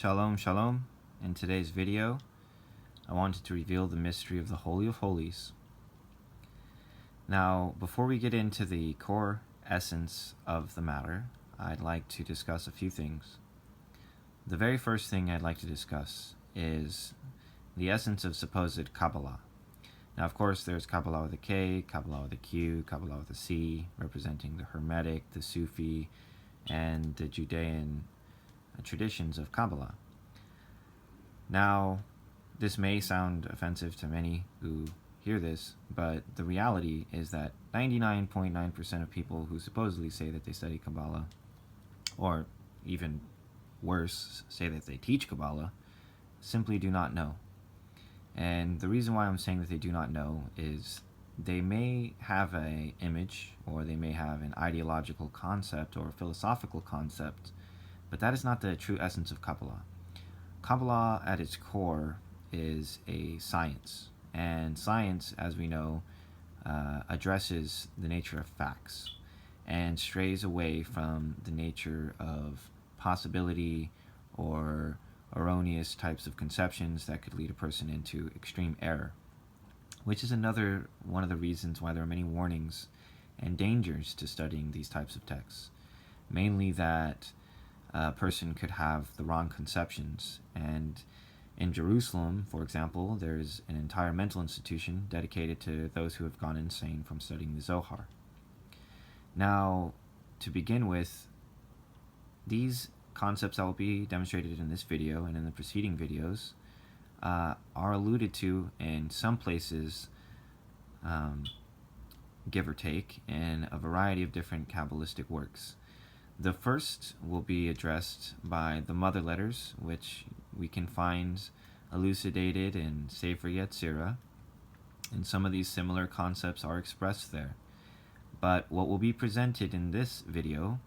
Shalom, shalom. In today's video, I wanted to reveal the mystery of the Holy of Holies. Now, before we get into the core essence of the matter, I'd like to discuss a few things. The very first thing I'd like to discuss is the essence of supposed Kabbalah. Now, of course, there's Kabbalah with a K, Kabbalah with a Q, Kabbalah with a C, representing the Hermetic, the Sufi, and the Judean traditions of Kabbalah. Now, this may sound offensive to many who hear this, but the reality is that 99.9% of people who supposedly say that they study Kabbalah, or even worse, say that they teach Kabbalah, simply do not know. And the reason why I'm saying that they do not know is they may have an image, or they may have an ideological concept or philosophical concept, but that is not the true essence of Kabbalah. Kabbalah at its core is a science, and science, as we know, addresses the nature of facts and strays away from the nature of possibility or erroneous types of conceptions that could lead a person into extreme error, which is another one of the reasons why there are many warnings and dangers to studying these types of texts, mainly that a person could have the wrong conceptions. And in Jerusalem, for example, there's an entire mental institution dedicated to those who have gone insane from studying the Zohar. Now, to begin with, these concepts that will be demonstrated in this video and in the preceding videos are alluded to in some places, give or take, in a variety of different Kabbalistic works. The first will be addressed by the mother letters, which we can find elucidated in Sefer Yetzirah, and some of these similar concepts are expressed there. But what will be presented in this video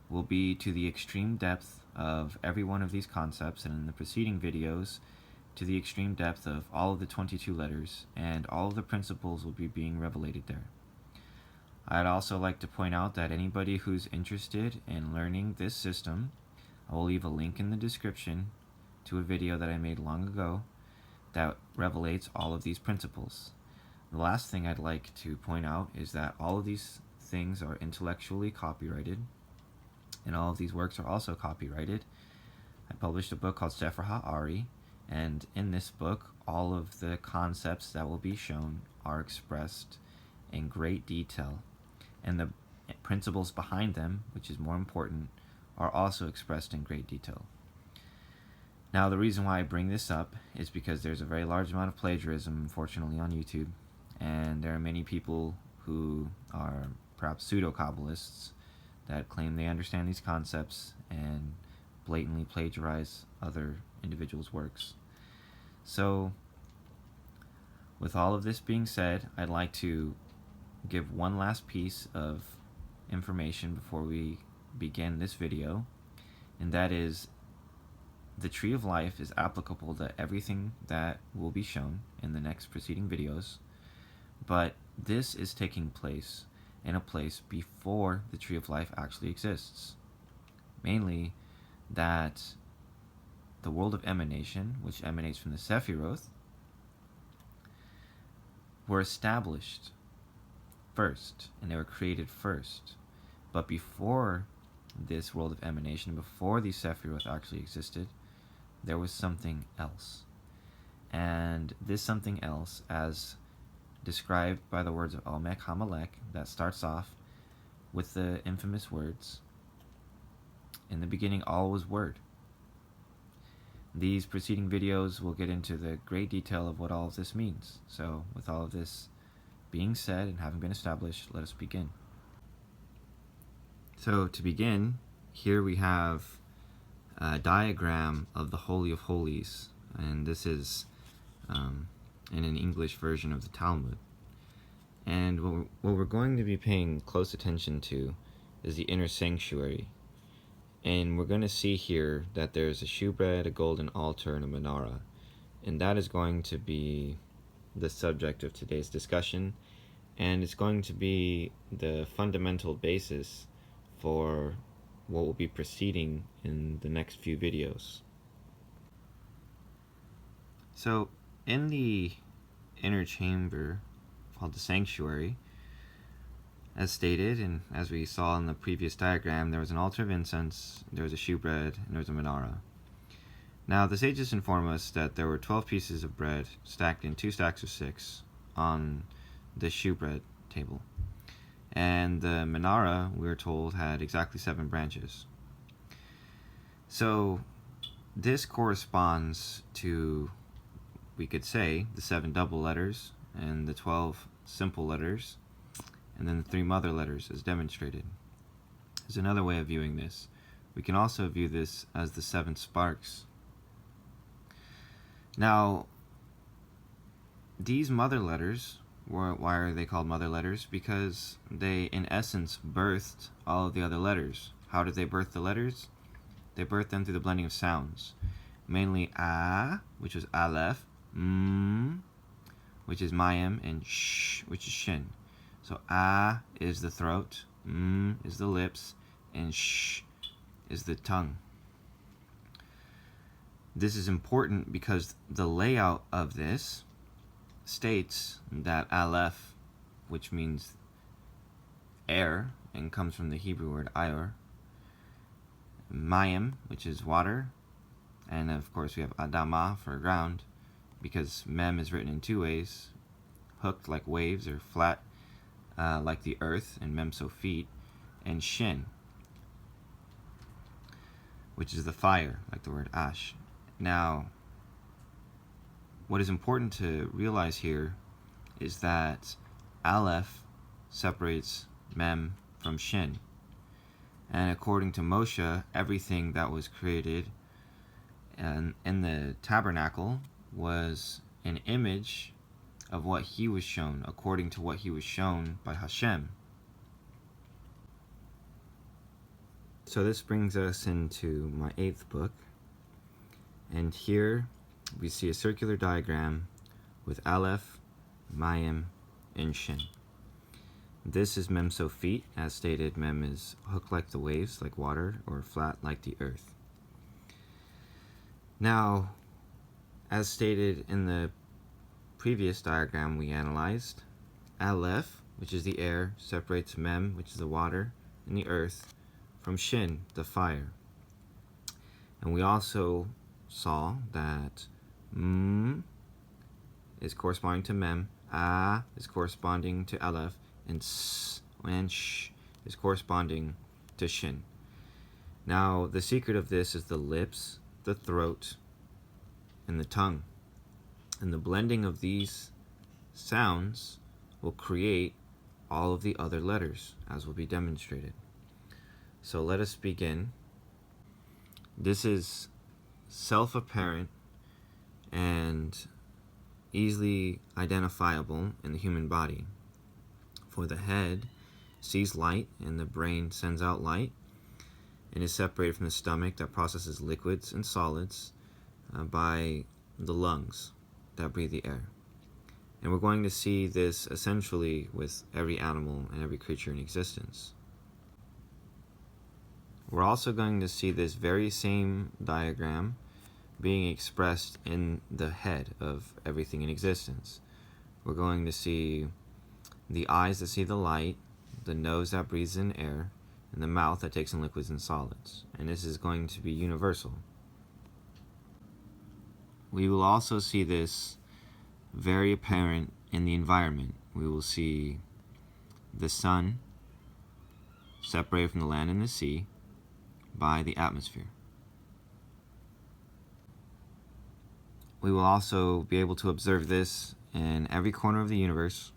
will be to the extreme depth of every one of these concepts, and in the preceding videos, to the extreme depth of all of the 22 letters, and all of the principles will be being revelated there. I'd also like to point out that anybody who's interested in learning this system, I will leave a link in the description to a video that I made long ago that revelates all of these principles. The last thing I'd like to point out is that all of these things are intellectually copyrighted, and all of these works are also copyrighted. I published a book called Sefer HaAri, and in this book, all of the concepts that will be shown are expressed in great detail, and the principles behind them, which is more important, are also expressed in great detail. Now, the reason why I bring this up is because there's a very large amount of plagiarism, unfortunately, on YouTube, and there are many people who are perhaps pseudo-Kabbalists that claim they understand these concepts and blatantly plagiarize other individuals' works. So, with all of this being said, I'd like to give one last piece of information before we begin this video, and that is the Tree of Life is applicable to everything that will be shown in the next preceding videos, but this is taking place in a place before the Tree of Life actually exists. Mainly that the world of emanation, which emanates from the Sephiroth, were established first, and they were created first. But before this world of emanation, before these Sephiroth actually existed, there was something else. And this something else, as described by the words of Olmec Hamelech, that starts off with the infamous words, "In the beginning all was Word." These preceding videos will get into the great detail of what all of this means. So, with all of this being said and having been established, let us begin. So, to begin, here we have a diagram of the Holy of Holies, and this is in an English version of the Talmud. And what we're going to be paying close attention to is the inner sanctuary. And we're going to see here that there's a shewbread, a golden altar, and a menorah. And that is going to be the subject of today's discussion, and it's going to be the fundamental basis for what will be proceeding in the next few videos. So, in the inner chamber called the sanctuary, as stated, and as we saw in the previous diagram, there was an altar of incense, there was a shewbread, and there was a menorah. Now, the sages inform us that there were 12 pieces of bread stacked in 2 stacks of 6 on the shewbread table. And the menorah, we were told, had exactly 7 branches. So, this corresponds to, we could say, the 7 double letters and the 12 simple letters, and then the 3 mother letters as demonstrated. There's another way of viewing this. We can also view this as the 7 sparks. Now, these mother letters, why are they called mother letters? Because they, in essence, birthed all of the other letters. How did they birth the letters? They birthed them through the blending of sounds. Mainly A, which was Aleph, M, which is Mayim, and Sh, which is Shin. So A is the throat, M is the lips, and Sh is the tongue. This is important because the layout of this states that Aleph, which means air and comes from the Hebrew word ayor, Mayim, which is water, and of course we have Adama for ground, because Mem is written in 2 ways, hooked like waves or flat like the earth, and Mem so feet, and Shin, which is the fire, like the word ash. Now, what is important to realize here is that Aleph separates Mem from Shin. And according to Moshe, everything that was created in the tabernacle was an image of what he was shown, according to what he was shown by Hashem. So this brings us into my 8th book. And here we see a circular diagram with Aleph, Mayim, and Shin. This is Mem so feet. As stated, Mem is hooked like the waves, like water, or flat like the earth. Now, as stated in the previous diagram we analyzed, Aleph, which is the air, separates Mem, which is the water, and the earth, from Shin, the fire. And we also saw that M is corresponding to Mem, A is corresponding to Aleph, and S and Sh is corresponding to Shin. Now, the secret of this is the lips, the throat, and the tongue. And the blending of these sounds will create all of the other letters, as will be demonstrated. So let us begin. This is self-apparent and easily identifiable in the human body. For the head sees light and the brain sends out light and is separated from the stomach that processes liquids and solids by the lungs that breathe the air. And we're going to see this essentially with every animal and every creature in existence. We're also going to see this very same diagram being expressed in the head of everything in existence. We're going to see the eyes that see the light, the nose that breathes in air, and the mouth that takes in liquids and solids. And this is going to be universal. We will also see this very apparent in the environment. We will see the sun separated from the land and the sea by the atmosphere. We will also be able to observe this in every corner of the universe,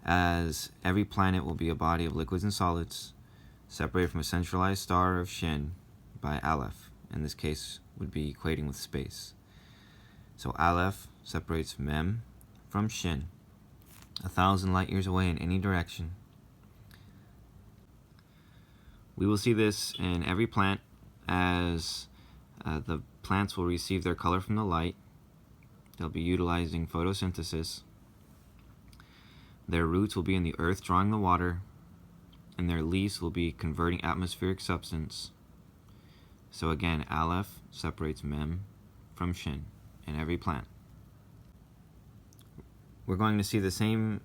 as every planet will be a body of liquids and solids separated from a centralized star of Shin by Aleph. In this case, would be equating with space. So Aleph separates Mem from Shin, 1,000 light years away in any direction. We will see this in every plant, as the plants will receive their color from the light. They'll be utilizing photosynthesis. Their roots will be in the earth drawing the water, and their leaves will be converting atmospheric substance. So again, Aleph separates Mem from Shin, in every plant. We're going to see the same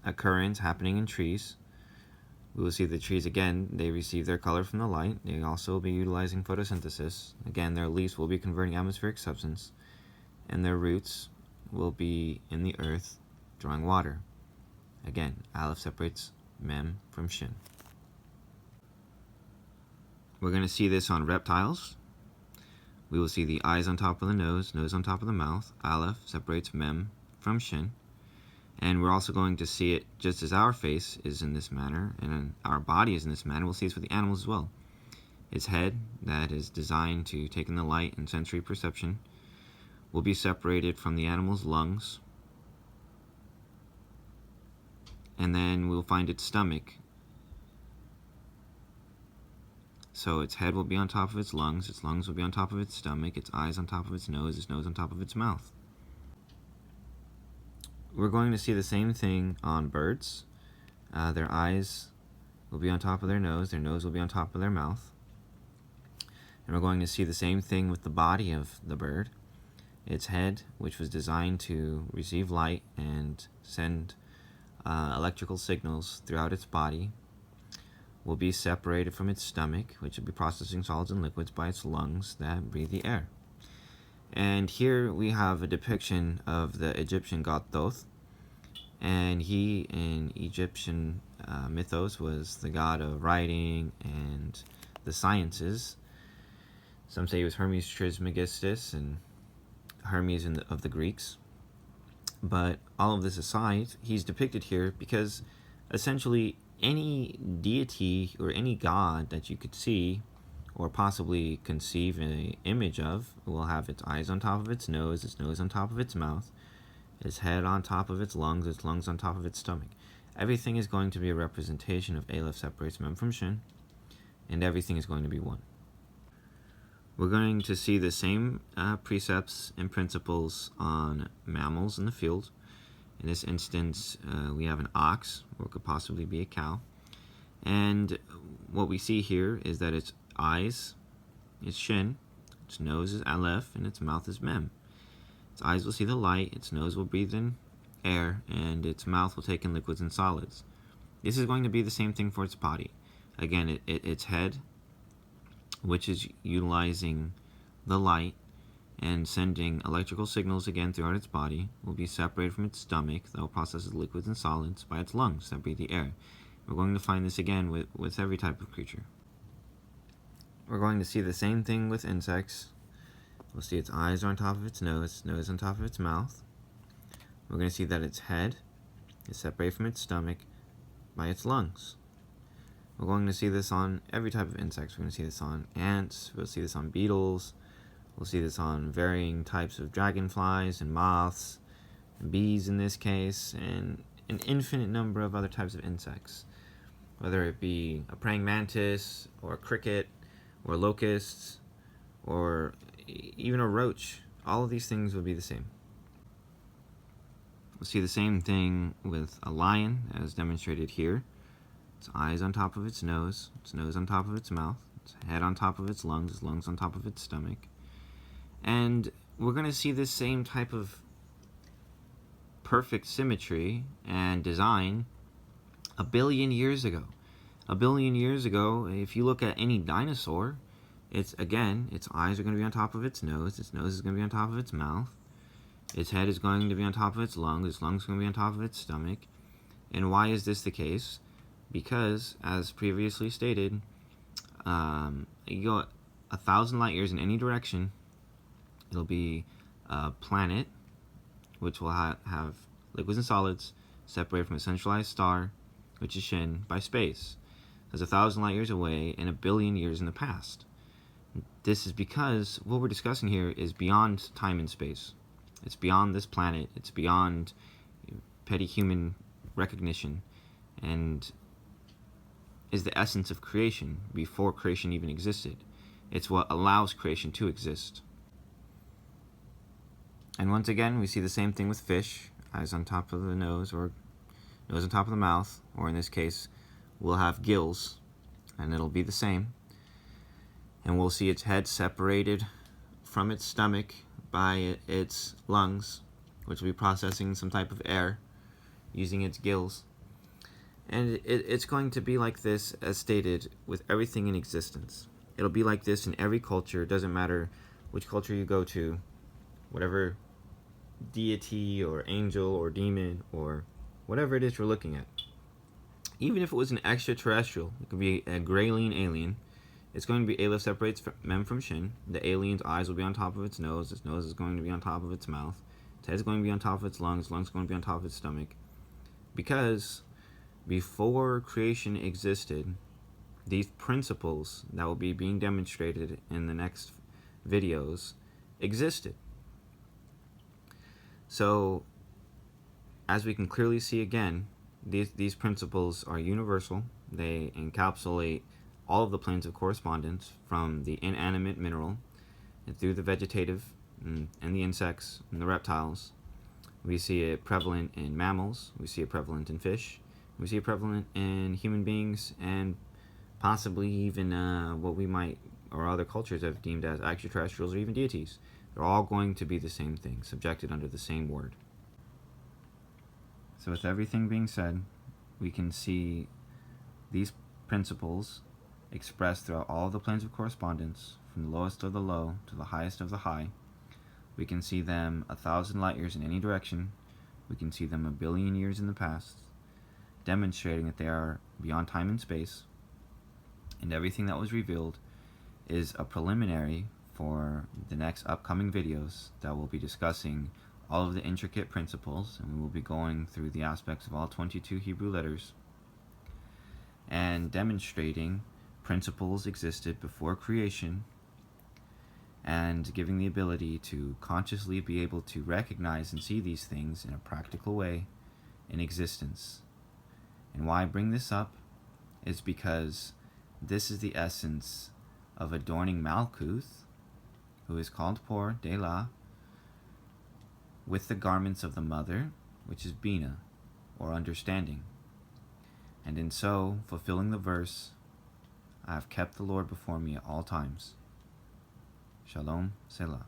occurrence happening in trees. We will see the trees again, they receive their color from the light. They also will be utilizing photosynthesis. Again, their leaves will be converting atmospheric substance, and their roots will be in the earth drawing water. Again, Aleph separates Mem from Shin. We're going to see this on reptiles. We will see the eyes on top of the nose, nose on top of the mouth. Aleph separates Mem from Shin. And we're also going to see it just as our face is in this manner, and our body is in this manner. We'll see this with the animals as well. Its head, that is designed to take in the light and sensory perception, will be separated from the animal's lungs. And then we'll find its stomach. So its head will be on top of its lungs will be on top of its stomach, its eyes on top of its nose on top of its mouth. We're going to see the same thing on birds. Their eyes will be on top of their nose will be on top of their mouth. And we're going to see the same thing with the body of the bird. Its head, which was designed to receive light and send electrical signals throughout its body, will be separated from its stomach, which will be processing solids and liquids, by its lungs that breathe the air. And here we have a depiction of the Egyptian god Thoth. And he, in Egyptian mythos, was the god of writing and the sciences. Some say he was Hermes Trismegistus and Hermes of the Greeks. But all of this aside, he's depicted here because essentially any deity or any god that you could see or possibly conceive an image of will have its eyes on top of its nose on top of its mouth, its head on top of its lungs on top of its stomach. Everything is going to be a representation of Aleph separates Mem from Shin, and everything is going to be one. We're going to see the same precepts and principles on mammals in the field. In this instance, we have an ox, or it could possibly be a cow. And what we see here is that its eyes is Shin, its nose is Aleph, and its mouth is Mem. Its eyes will see the light, its nose will breathe in air, and its mouth will take in liquids and solids. This is going to be the same thing for its body. Again, its head, which is utilizing the light and sending electrical signals again throughout its body, will be separated from its stomach that will process liquids and solids by its lungs that breathe the air. We're going to find this again with every type of creature. We're going to see the same thing with insects. We'll see its eyes are on top of its nose on top of its mouth. We're going to see that its head is separated from its stomach by its lungs. We're going to see this on every type of insects. We're going to see this on ants, we'll see this on beetles, we'll see this on varying types of dragonflies and moths, and bees in this case, and an infinite number of other types of insects. Whether it be a praying mantis, or a cricket, or locusts, or even a roach, all of these things would be the same. We'll see the same thing with a lion, as demonstrated here. Its eyes on top of its nose on top of its mouth, its head on top of its lungs on top of its stomach. And we're going to see this same type of perfect symmetry and design a billion years ago. A billion years ago, if you look at any dinosaur, its eyes are going to be on top of its nose is going to be on top of its mouth, its head is going to be on top of its lungs are going to be on top of its stomach. And why is this the case? Because, as previously stated, you go 1,000 light years in any direction, it'll be a planet which will have liquids and solids separated from a centralized star, which is Shin, by space. That's 1,000 light years away and a billion years in the past. This is because what we're discussing here is beyond time and space. It's beyond this planet. It's beyond petty human recognition, and is the essence of creation before creation even existed. It's what allows creation to exist. And once again, we see the same thing with fish. Eyes on top of the nose, or nose on top of the mouth, or in this case, we'll have gills, and it'll be the same. And we'll see its head separated from its stomach by its lungs, which will be processing some type of air using its gills. And it's going to be like this, as stated, with everything in existence. It'll be like this in every culture. It doesn't matter which culture you go to, whatever deity or angel or demon or whatever it is you're looking at. Even if it was an extraterrestrial, it could be a Grayling alien. It's going to be Aleph separates Mem from Shin. The alien's eyes will be on top of its nose. Its nose is going to be on top of its mouth. Its head is going to be on top of its lungs. Lungs are going to be on top of its stomach. Because before creation existed, these principles that will be being demonstrated in the next videos existed. So, as we can clearly see again, these principles are universal. They encapsulate all of the planes of correspondence, from the inanimate mineral and through the vegetative and the insects and the reptiles. We see it prevalent in mammals. We see it prevalent in fish. We see it prevalent in human beings, and possibly even what we might, or other cultures have deemed as extraterrestrials or even deities. They're all going to be the same thing, subjected under the same word. So with everything being said, we can see these principles expressed throughout all of the planes of correspondence, from the lowest of the low to the highest of the high. We can see them 1,000 light years in any direction. We can see them 1 billion years in the past, demonstrating that they are beyond time and space. And everything that was revealed is a preliminary for the next upcoming videos that will be discussing all of the intricate principles, and we will be going through the aspects of all 22 Hebrew letters and demonstrating principles existed before creation, and giving the ability to consciously be able to recognize and see these things in a practical way in existence. And why I bring this up is because this is the essence of adorning Malkuth, who is called Por Delah, with the garments of the mother, which is Bina, or understanding. And in so fulfilling the verse, I have kept the Lord before me at all times. Shalom Selah.